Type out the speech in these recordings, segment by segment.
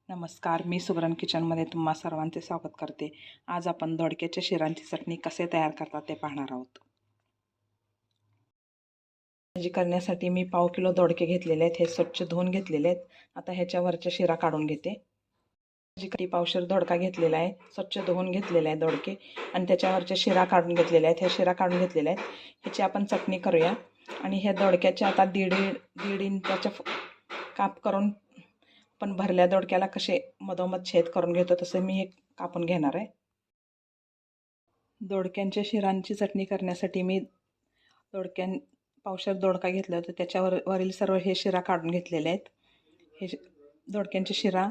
नमस्कार, मी सुगरण किचनमध्ये तुम्हा सर्वांचे स्वागत करते. आज आपण दोडक्याच्या शिरांची चटणी कसे तयार करतात ते पाहणार आहोत. भाजी करण्यासाठी मी पाव किलो दोडके घेतलेले आहेत. हे स्वच्छ धुवून घेतलेले आहेत. आता ह्याच्यावरच्या शिरा काढून घेते. भाजीसाठी पावशेर दोडका घेतलेला आहे, स्वच्छ धुवून घेतलेला आहे दोडके आणि त्याच्यावरच्या शिरा काढून घेतलेल्या आहेत. ह्या शिरा काढून घेतलेल्या आहेत. ह्याची आपण चटणी करूया. आणि ह्या दोडक्याच्या आता दीड इंचाच्या काप करून पण भरल्या दोडक्याला कसे मधोमध छेद करून घेतो तसे मी हे कापून घेणार आहे. दोडक्यांच्या शिरांची चटणी करण्यासाठी मी पावशेर दोडका घेतला होता. त्याच्यावरील सर्व हे शिरा काढून घेतलेले आहेत. हे दोडक्यांची शिरा,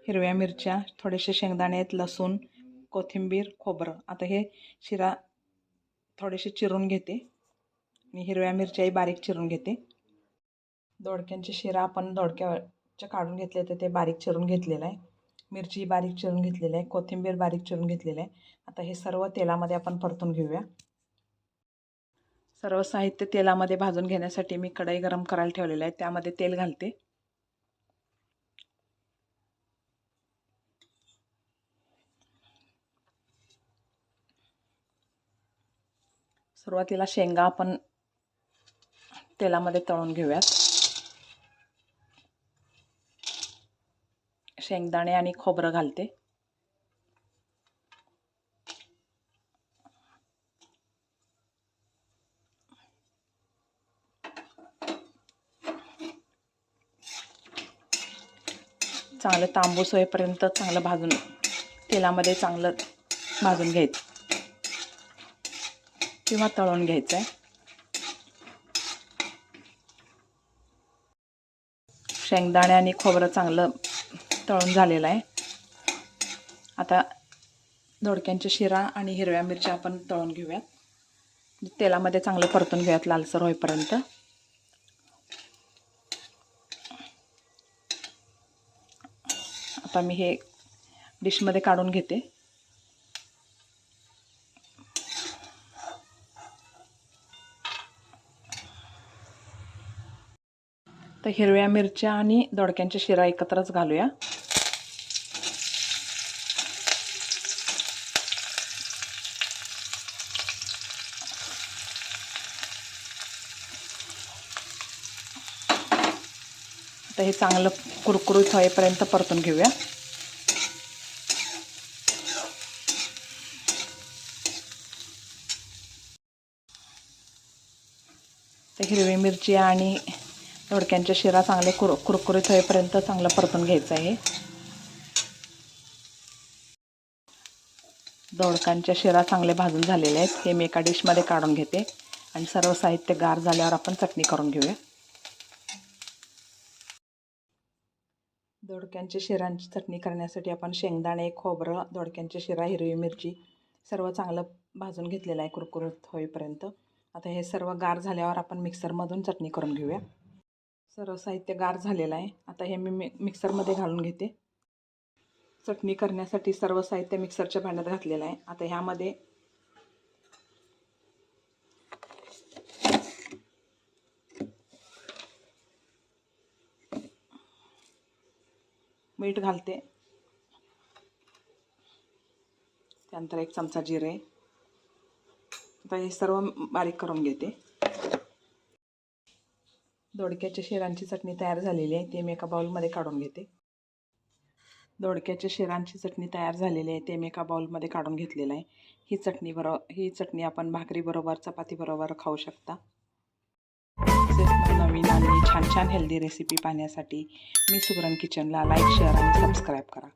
हिरव्या मिरच्या, थोडेसे शेंगदाणे आहेत, लसूण, कोथिंबीर, खोबरं. आता हे शिरा थोडेसे चिरून घेते आणि हिरव्या मिरच्याही बारीक चिरून घेते. दोडक्यांची शिरा आपण काढून घेतले तर ते बारीक चिरून घेतलेलं आहे. मिरची बारीक चिरून घेतलेली आहे, कोथिंबीर बारीक चिरून घेतलेली आहे. आता हे सर्व तेलामध्ये आपण परतून घेऊया. सर्व साहित्य तेलामध्ये भाजून घेण्यासाठी मी कढई गरम करायला ठेवलेलं आहे. त्यामध्ये तेल घालते. सुरुवातीला शेंगा आपण तेलामध्ये तळून घेऊयात. शेंगदाणे आणि खोबरं घालते. चांगलं तांबूस होईपर्यंत चांगलं तेलामध्ये चांगलं भाजून घ्यायचं किंवा तळून घ्यायचं आहे. शेंगदाणे आणि खोबरं चांगलं तळून झालेलं आहे. आता दोडक्यांची शिरा आणि हिरव्या मिरच्या आपण तळून घेऊयात. तेलामध्ये चांगलं परतून घेऊयात लालसर होईपर्यंत. आता मी हे डिशमध्ये काढून घेते. तर हिरव्या मिरच्या आणि दोडक्यांच्या शिरा एकत्रच घालूया. आता हे चांगलं कुरकुरीत होईपर्यंत परतून घेऊया. तर हिरवी मिरची आणि दोडक्यांच्या शिरा चांगले कुरकुरीत होईपर्यंत चांगलं परतून घ्यायचं आहे. दोडक्यांच्या शिरा चांगले भाजून झालेले आहेत. हे मी एका डिशमध्ये काढून घेते आणि सर्व साहित्य गार झाल्यावर आपण चटणी करून घेऊया. दोडक्यांच्या शिरांची चटणी करण्यासाठी आपण शेंगदाणे, खोबरं, दोडक्यांच्या शिरा, हिरवी मिरची सर्व चांगलं भाजून घेतलेलं आहे कुरकुरीत होईपर्यंत. आता हे सर्व गार झाल्यावर आपण मिक्सरमधून चटणी करून घेऊया. सर्व साहित्य गार झालेलं आहे. आता हे मी मिक्सरमध्ये घालून घेते. चटणी करण्यासाठी सर्व साहित्य मिक्सरच्या भांड्यात घातलेलं आहे. आता ह्यामध्ये मीठ घालते. त्यानंतर 1 चमचा जिरे. आता हे सर्व बारीक करून घेते. दोडक्याच्या शिरांची चटणी तयार झालेली आहे. ते मी एका बाउलमध्ये काढून घेते. दोडक्याच्या शिरांची चटणी तयार झालेली आहे. ते मी एका बाउलमध्ये काढून घेतलेलं आहे. ही चटणी आपण भाकरीबरोबर, चपातीबरोबर खाऊ शकता. नवीन आणि छान हेल्दी रेसिपी पाहण्यासाठी मी सुगरण किचनला लाईक, शेअर आणि सबस्क्राईब करा.